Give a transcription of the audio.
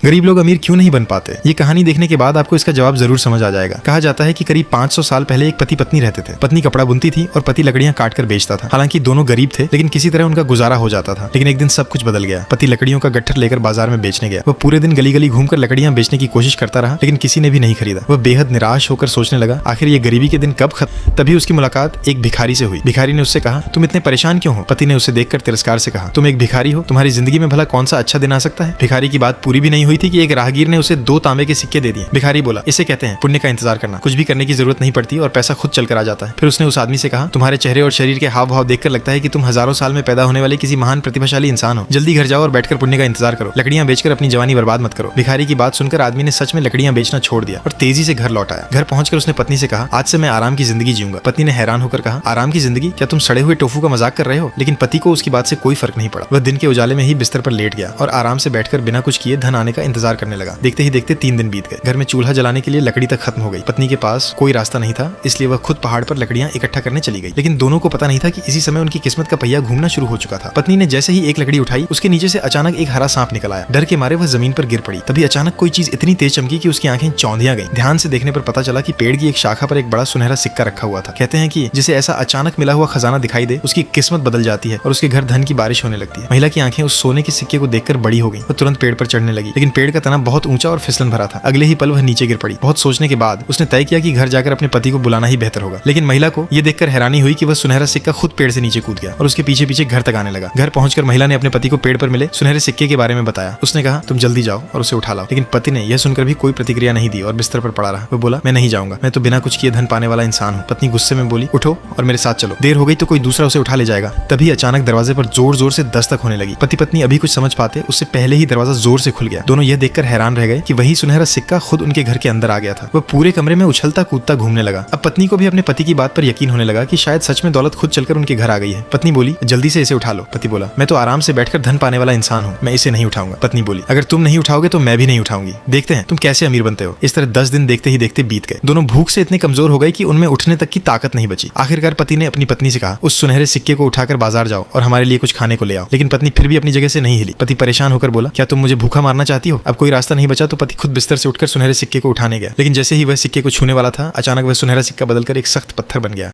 गरीब लोग अमीर क्यों नहीं बन पाते? ये कहानी देखने के बाद आपको इसका जवाब जरूर समझ आ जाएगा। कहा जाता है कि करीब 500 साल पहले एक पति पत्नी रहते थे। पत्नी कपड़ा बुनती थी और पति लकड़ियां काट कर बेचता था। हालांकि दोनों गरीब थे, लेकिन किसी तरह उनका गुजारा हो जाता था। लेकिन एक दिन सब कुछ बदल गया। पति लकड़ियों का गट्ठर लेकर बाजार में बेचने गया। वह पूरे दिन गली गली घूमकर लकड़ियां बेचने की कोशिश करता रहा, लेकिन किसी ने भी नहीं खरीदा। वह बेहद निराश होकर सोचने लगा, आखिर ये गरीबी के दिन कब खत्म। तभी उसकी मुलाकात एक भिखारी से हुई। भिखारी ने उससे कहा, तुम इतने परेशान क्यों हो? पति ने उसे देखकर तिरस्कार से कहा, तुम एक भिखारी हो, तुम्हारी जिंदगी में भला कौन सा अच्छा दिन आ सकता है? भिखारी की बात पूरी भी नहीं हुई थी कि एक राहगीर ने उसे 2 तांबे के सिक्के दे दिए। भिखारी बोला, इसे कहते हैं पुण्य का इंतजार करना। कुछ भी करने की जरूरत नहीं पड़ती और पैसा खुद चलकर आ जाता है। फिर उसने उस आदमी से कहा, तुम्हारे चेहरे और शरीर के हाव भाव देखकर लगता है कि तुम हजारों साल में पैदा होने वाले किसी महान प्रतिभाशाली इंसान हो। जल्दी घर जाओ और बैठकर पुण्य का इंतजार करो। लकड़ियां बेचकर अपनी जवानी बर्बाद मत करो। भिखारी की बात सुनकर आदमी ने सच में लकड़ियां बेचना छोड़ दिया और तेजी से घर लौट आया। घर पहुंचकर उसने पत्नी से कहा, आज से मैं आराम की जिंदगी जीऊंगा। पत्नी ने हैरान होकर कहा, आराम की जिंदगी? क्या तुम सड़े हुए टोफू का मजाक कर रहे हो? लेकिन पति को उसकी बात से कोई फर्क नहीं पड़ा। वह दिन के उजाले में ही बिस्तर पर लेट गया और आराम से बैठकर बिना कुछ किए धन आने का इंतजार करने लगा। देखते ही देखते 3 दिन बीत गए। घर में चूल्हा जलाने के लिए लकड़ी तक खत्म हो गई। पत्नी के पास कोई रास्ता नहीं था, इसलिए वह खुद पहाड़ पर लकड़ियां इकट्ठा करने चली गई। लेकिन दोनों को पता नहीं था कि इसी समय उनकी किस्मत का पहिया घूमना शुरू हो चुका था। पत्नी ने जैसे ही एक लकड़ी उठाई, उसके नीचे से अचानक एक हरा सांप निकल आया। डर के मारे वह जमीन पर गिर पड़ी। तभी अचानक कोई चीज इतनी तेज चमकी कि उसकी आंखें चौंधिया गईं। ध्यान से देखने पर पता चला कि पेड़ की एक शाखा पर एक बड़ा सुनहरा सिक्का रखा हुआ था। कहते हैं कि जिसे ऐसा अचानक मिला हुआ खजाना दिखाई दे, उसकी किस्मत बदल जाती है और उसके घर धन की बारिश होने लगती है। महिला की आंखें उस सोने के सिक्के को देखकर बड़ी हो गई। वह तुरंत पेड़ पर चढ़ने लगी, लेकिन पेड़ का तना बहुत ऊंचा और फिसलन भरा था। अगले ही पल वह नीचे गिर पड़ी। बहुत सोचने के बाद उसने तय किया कि घर जाकर अपने पति को बुलाना ही बेहतर होगा। लेकिन महिला को यह देखकर हैरानी हुई कि वह सुनहरा सिक्का खुद पेड़ से नीचे कूद गया और उसके पीछे पीछे घर तक आने लगा। घर पहुंचकर महिला ने अपने पति को पेड़ पर मिले सुनहरे सिक्के के बारे में बताया। उसने कहा, तुम जल्दी जाओ और उसे उठा लाओ। लेकिन पति ने यह सुनकर भी कोई प्रतिक्रिया नहीं दी और बिस्तर पर पड़ा रहा। वह बोला, मैं नहीं जाऊंगा, मैं तो बिना कुछ किए धन पाने वाला इंसान हूँ। पत्नी गुस्से में बोली, उठो और मेरे साथ चलो, देर हो गई तो कोई दूसरा उसे उठा ले जाएगा। तभी अचानक दरवाजे पर जोर जोर से दस्तक होने लगी। पति पत्नी अभी कुछ समझ पाते उससे पहले ही दरवाजा जोर से खुल गया। दोनों यह देखकर हैरान रह गए कि वही सुनहरा सिक्का खुद उनके घर के अंदर आ गया था। वह पूरे कमरे में उछलता कूदता घूमने लगा। अब पत्नी को भी अपने पति की बात पर यकीन होने लगा कि शायद सच में दौलत खुद चलकर उनके घर आ गई है। पत्नी बोली, जल्दी से इसे उठा लो। पति बोला, मैं तो आराम से बैठकर धन पाने वाला इंसान हूँ, मैं इसे नहीं उठाऊंगा। पत्नी बोली, अगर तुम नहीं उठाओगे तो मैं भी नहीं उठाऊंगी, देखते हैं तुम कैसे अमीर बनते हो। इस तरह 10 दिन देखते ही देखते बीत गए। दोनों भूख से इतने कमजोर हो गए कि उनमें उठने तक की ताकत नहीं बची। आखिरकार पति ने अपनी पत्नी से कहा, उस सुनहरे सिक्के को उठाकर बाजार जाओ और हमारे लिए कुछ खाने को ले आओ। लेकिन पत्नी फिर भी अपनी जगह से नहीं हिली। पति परेशान होकर बोला, क्या तुम मुझे भूखा मारना चाहती हो? अब कोई रास्ता नहीं बचा तो पति खुद बिस्तर से उठकर सुनहरे सिक्के को उठाने गया। लेकिन जैसे ही वह सिक्के को छूने वाला था, अचानक वह सुनहरा सिक्का बदलकर एक सख्त पत्थर बन गया।